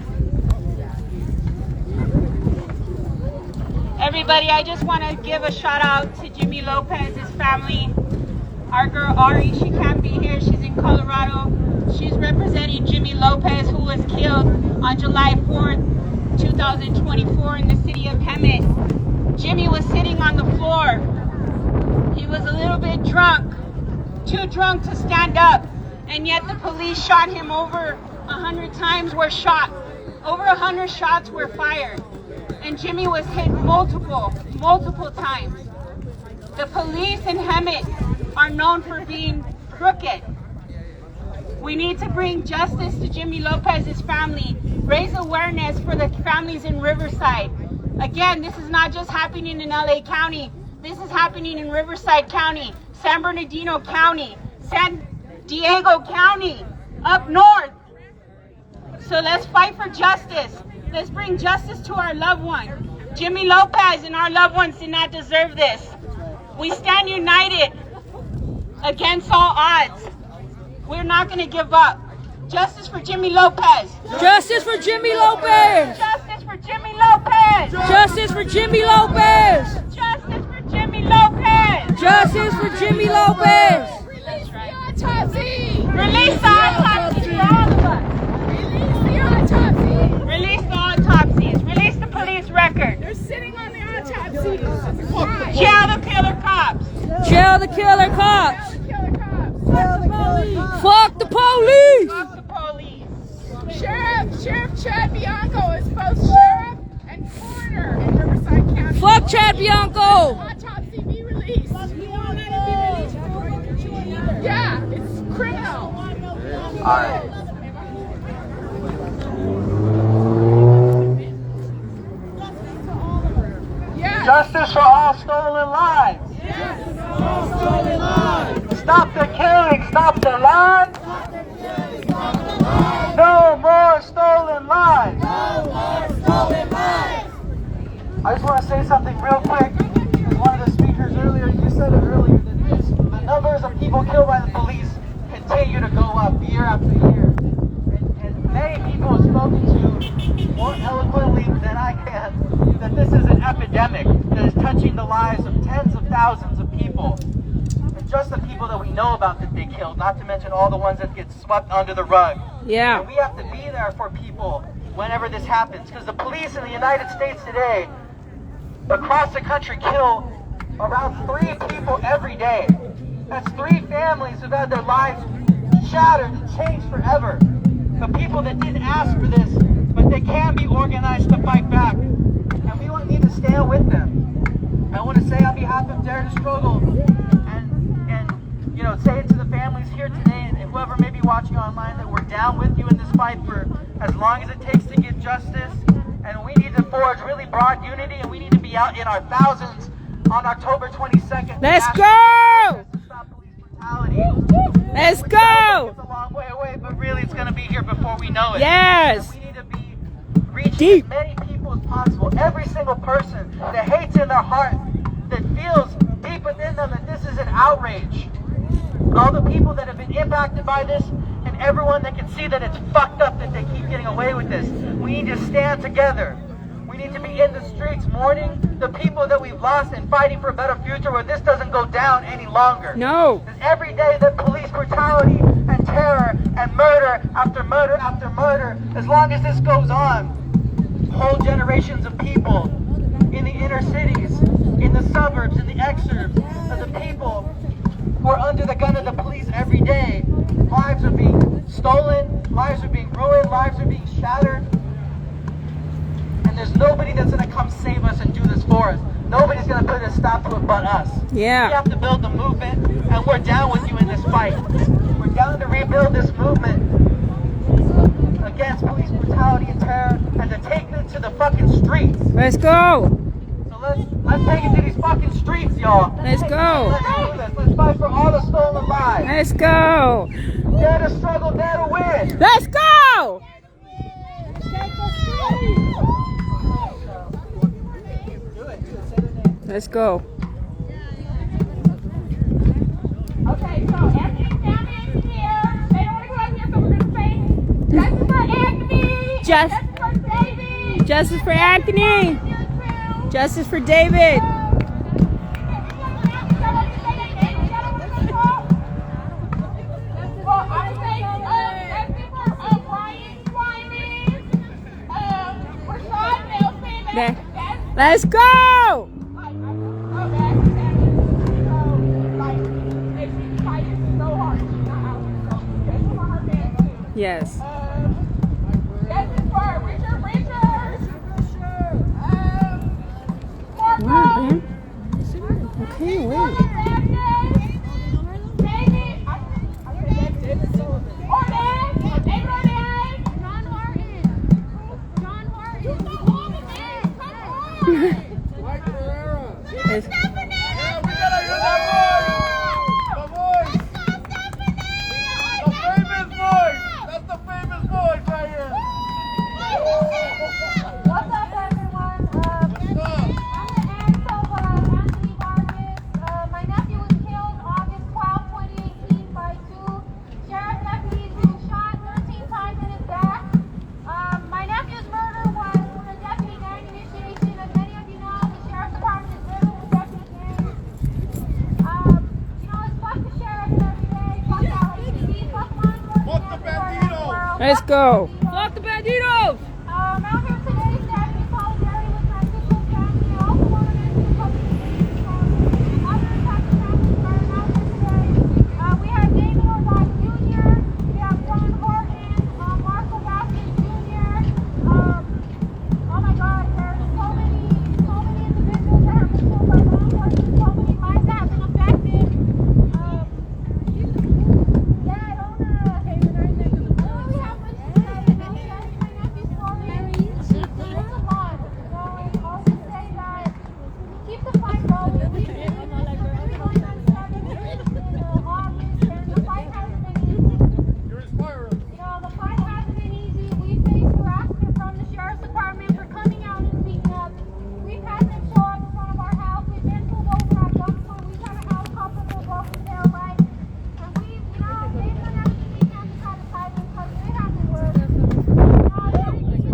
[SPEAKER 10] Everybody, I just want to give a shout out to Jimmy Lopez's family. Our girl Ari, she can't be here. She's in Colorado. She's representing Jimmy Lopez, who was killed on July 4th, 2024 in the city of Hemet. Jimmy was sitting on the floor. He was a little bit drunk, too drunk to stand up, and yet the police shot him over 100 times. Over 100 shots were fired. And Jimmy was hit multiple times. The police in Hemet are known for being crooked. We need to bring justice to Jimmy Lopez's family, raise awareness for the families in Riverside. Again, this is not just happening in LA County. This is happening in Riverside County, San Bernardino County, San Diego County, up north. So let's fight for justice. Let's bring justice to our loved one. Jimmy Lopez and our loved ones did not deserve this. We stand united against all odds. We're not going to give up. Justice for Jimmy Lopez.
[SPEAKER 2] Justice for Jimmy Lopez.
[SPEAKER 10] Justice for Jimmy Lopez.
[SPEAKER 2] Justice for Jimmy Lopez.
[SPEAKER 10] Justice for Jimmy Lopez.
[SPEAKER 2] Justice for Jimmy Lopez.
[SPEAKER 10] Release the autopsy. Release the autopsy for all of us. Release the autopsies. Release the police record. They're sitting on the autopsy. Jail the killer cops.
[SPEAKER 2] Jail the killer cops. Fuck the police.
[SPEAKER 10] Fuck the police.
[SPEAKER 11] Sheriff Chad Bianco is both sheriff and coroner in Riverside County.
[SPEAKER 2] Fuck Chad Bianco.
[SPEAKER 11] Autopsy be released. Yeah, it's criminal.
[SPEAKER 5] All right.
[SPEAKER 11] Yeah.
[SPEAKER 5] Justice for all stolen lives. Stop the killing, stop the lies. No more stolen lives. I just want to say something real quick. One of the speakers earlier, you said it earlier, that the numbers of people killed by the police continue to go up year after year. And many people have spoken to more eloquently than I can that this is an epidemic that is touching the lives of tens of thousands of people. And just the people that we know about that they killed, not to mention all the ones that get swept under the rug.
[SPEAKER 2] Yeah.
[SPEAKER 5] And we have to be there for people whenever this happens, because the police in the United States today, across the country, kill around 3 people every day. That's 3 families who've had their lives shattered and changed forever. The people that didn't ask for this, but they can be organized to fight back. And we need to stand with them. I want to say on behalf of Dare to Struggle, and you know, say it to the families here today, and whoever may be watching online, that we're down with you in this fight for as long as it takes to get justice. And we need to forge really broad unity, and we need to be out in our thousands on October 22nd.
[SPEAKER 2] Let's go!
[SPEAKER 5] To stop police brutality.
[SPEAKER 2] Let's go!
[SPEAKER 5] It's a long way away, but really it's going to be here before we know it.
[SPEAKER 2] Yes!
[SPEAKER 5] And we need to be reaching as many people as possible. Every single person that hates in their heart, that feels deep within them that this is an outrage. All the people that have been impacted by this, and everyone that can see that it's fucked up that they keep getting away with this. We need to stand together. We need to be in the streets mourning the people that we've lost and fighting for a better future where this doesn't go down any longer.
[SPEAKER 2] No.
[SPEAKER 5] Because every day that police brutality and terror and murder after murder after murder, as long as this goes on, whole generations of people in the inner cities, in the suburbs, in the exurbs, of the people who are under the gun of the police every day, lives are being stolen, lives are being ruined, lives are being shattered. And there's nobody that's going to come save us and do this for us. Nobody's going to put a stop to it but us.
[SPEAKER 2] Yeah.
[SPEAKER 5] We have to build the movement, and we're down with you in this fight. We're down to rebuild this movement against police brutality and terror, and to take them to the fucking streets.
[SPEAKER 2] Let's go.
[SPEAKER 5] So let's take it to these fucking streets, y'all.
[SPEAKER 2] Let's go.
[SPEAKER 5] Let's do this. Let's fight for all the stolen lives.
[SPEAKER 2] Let's go.
[SPEAKER 5] Dare to struggle, dare to win.
[SPEAKER 2] Let's go. Let's go.
[SPEAKER 11] Okay, so Anthony family is here. They don't want to go out here, so we're gonna say justice for Anthony. Justice for David.
[SPEAKER 2] Justice for Anthony. Justice for David. Let's go. Yes. Wow, man. Okay, wait. Let's go. Fuck the banditos!
[SPEAKER 3] Out here today, Saturday, solidarity with Francisco's family. I also want to mention a couple of things other impacted families that are out here today. We have David Orvaz Jr., we have Ron Horton, Marco Vasquez Jr. Oh my God, there's so many individuals that have been killed by law enforcement, so many lives that have been affected. Yeah, I don't really have much to say. My nephew's story, it's a lot. I'll just say that keep the fight going. We've been doing this for 3 months and starting in August, and the fight hasn't been easy. The fight hasn't been easy. We faced harassment from the sheriff's department for coming out and speaking up. We've had them show up in front of our house. We've been pulled over at gunpoint. We've had a helicopter pull over the tail light. And we've done everything we can to try to silence because it hasn't worked. It's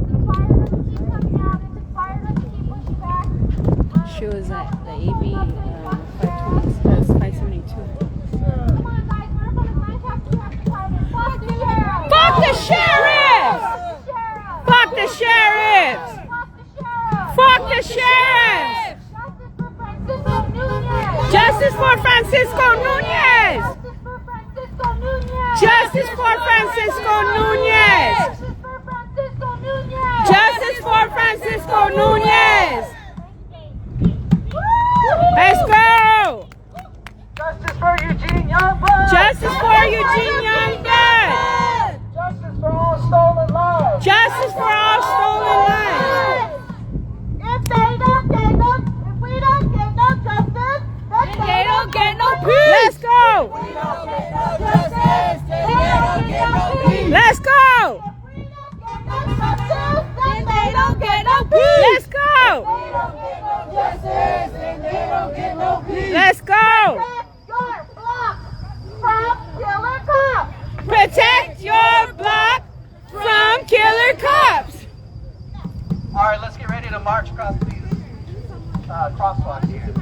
[SPEAKER 3] inspired us to keep coming out. It's inspired us to keep pushing back.
[SPEAKER 2] She was at the AB 572.
[SPEAKER 3] Come on, guys. We're going to Lancaster. We have to silence.
[SPEAKER 2] Fuck the sheriff! Fuck the sheriffs! Fuck the sheriffs! Justice for Francisco Nunez! Justice for Francisco Nunez! Justice for Francisco Nunez! Let's go!
[SPEAKER 5] Justice for Eugene Youngblood!
[SPEAKER 2] Justice for Eugene Youngblood!
[SPEAKER 5] Justice for all stolen lives!
[SPEAKER 2] Justice for all stolen lives!
[SPEAKER 3] If we don't get no justice, then
[SPEAKER 2] They don't get no peace! Let's go!
[SPEAKER 3] we don't get no justice, then they don't get no peace.
[SPEAKER 2] Let's go!
[SPEAKER 3] If we don't get no justice, then they don't get no
[SPEAKER 2] Let's
[SPEAKER 3] peace.
[SPEAKER 2] go!
[SPEAKER 3] They don't get no justice, then they don't get no peace.
[SPEAKER 2] Let's go!
[SPEAKER 3] Protect your block from killer cops.
[SPEAKER 2] Protect your block from killer cops!
[SPEAKER 5] Alright, let's get ready to march across these crosswalks here.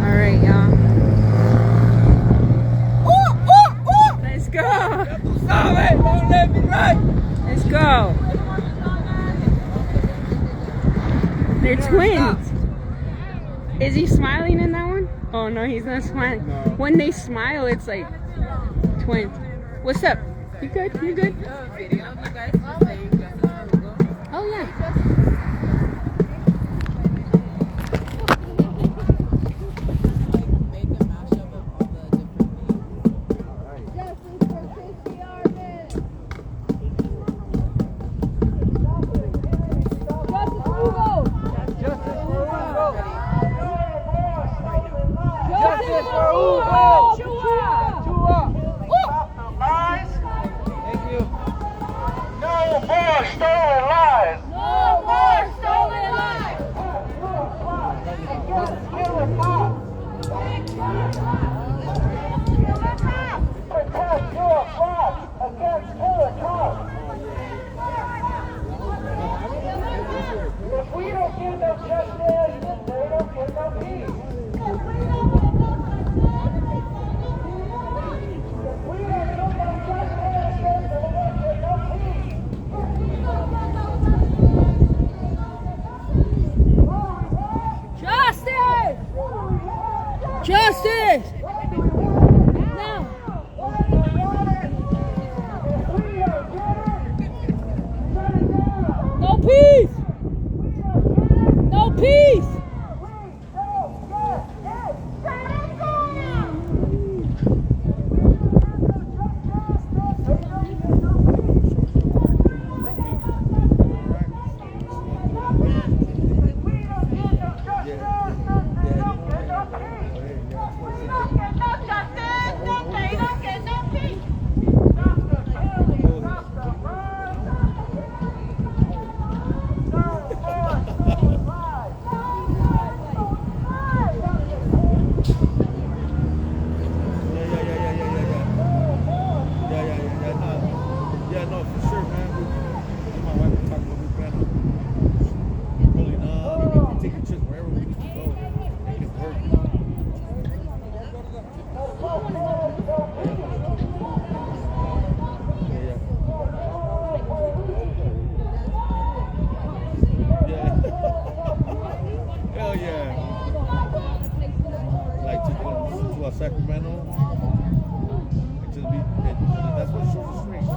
[SPEAKER 2] Alright, y'all. Let's go! Let's go! They're twins! Is he smiling in that one? Oh no, he's not smiling. When they smile, it's like twins. What's up? You good? You good? Oh yeah. Justice! Now! No peace! No peace!
[SPEAKER 12] Sacramento. It just be, that's what shows the strength.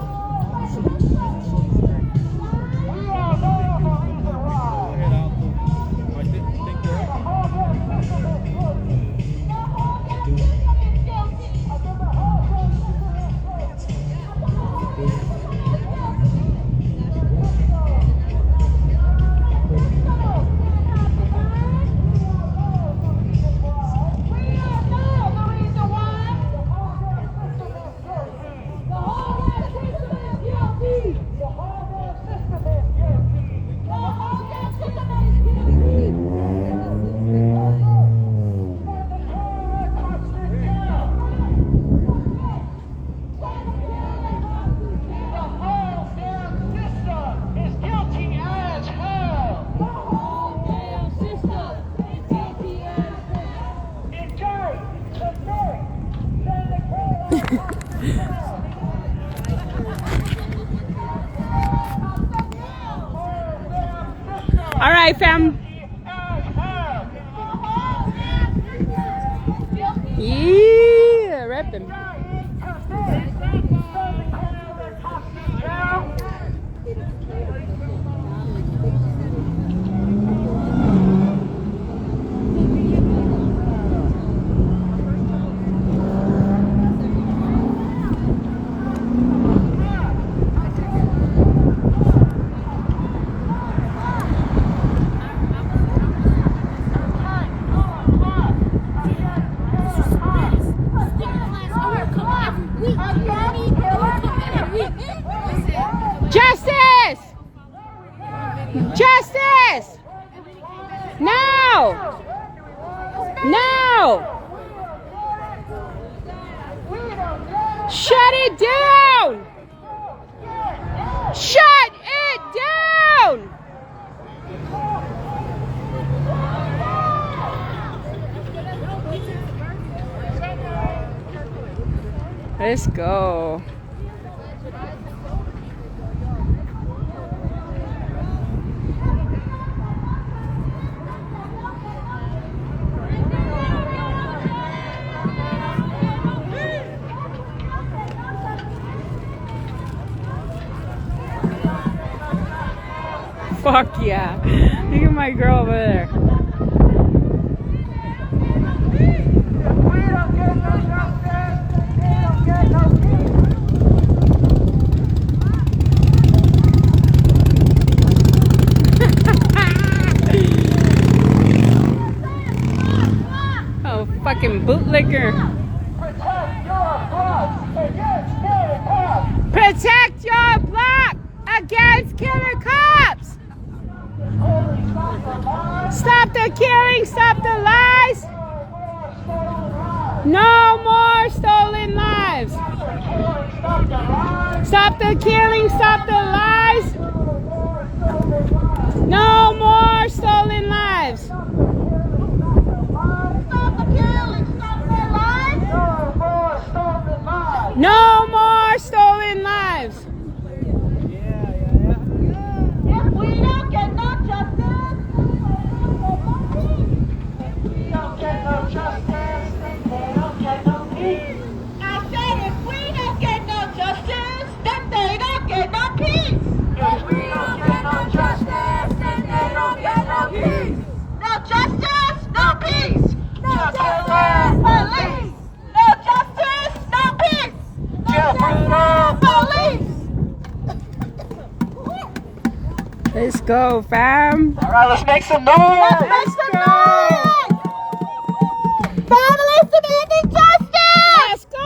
[SPEAKER 2] All right, fam. Yeah, rep them. Justice! Justice! Now! Now! Shut it down! Shut it down! Let's go. Fuck yeah. Look at my girl over there. Oh, fucking bootlicker. Protect your block against killer cops. Stop the killing, stop the lies. No more stolen lives. Stop the killing, stop the lies. No more stolen lives.
[SPEAKER 3] Stop the killing, stop their lives.
[SPEAKER 2] No more stolen lives.
[SPEAKER 3] If we don't get no justice, I said if we don't get no justice, then they don't get no peace. If we don't get no justice, then they don't get no peace. No justice, no peace. No justice, police. No justice, no peace. No police.
[SPEAKER 2] Let's go, fam.
[SPEAKER 5] All right, let's make some noise.
[SPEAKER 3] Let's go. Families demanding justice.
[SPEAKER 2] Let's go.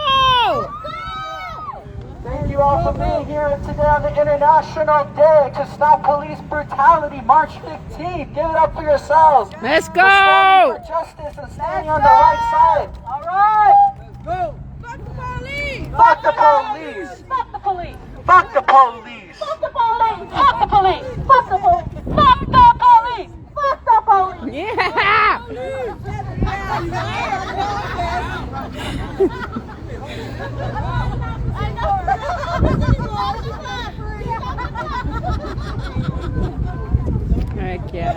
[SPEAKER 5] Thank you all for being here today on the International Day to Stop Police Brutality, March 15th. Give it up for yourselves.
[SPEAKER 2] Let's
[SPEAKER 5] For standing
[SPEAKER 2] go.
[SPEAKER 5] for justice and standing on the right side. All right.
[SPEAKER 7] Let's go.
[SPEAKER 5] Fuck the police.
[SPEAKER 3] Fuck the police.
[SPEAKER 5] Fuck the police.
[SPEAKER 3] Fuck the police. Fuck the police. Fuck the police. Fuck the police. Fuck the police.
[SPEAKER 2] Yeah. Heck yeah.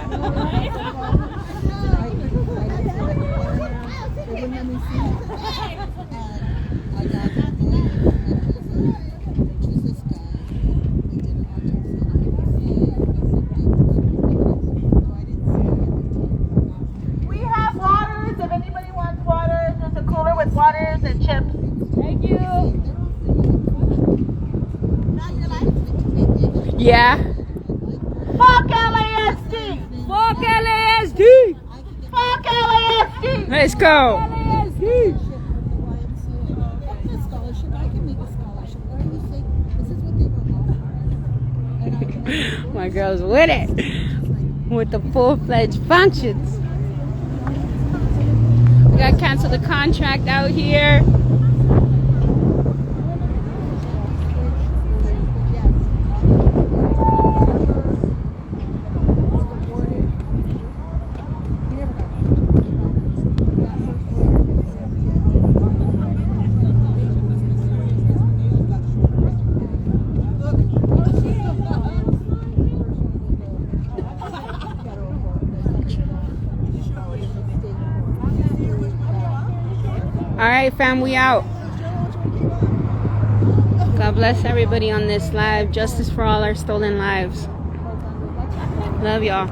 [SPEAKER 3] We have waters. If anybody wants waters, there's a cooler with waters and chips. Thank you.
[SPEAKER 2] Yeah.
[SPEAKER 3] Fuck LASD.
[SPEAKER 2] Fuck LASD.
[SPEAKER 3] Fuck LASD.
[SPEAKER 2] Let's go. My girl's with it. With the full-fledged functions. We gotta cancel the contract out here. Alright, fam, we out. God bless everybody on this live. Justice for all our stolen lives. Love y'all.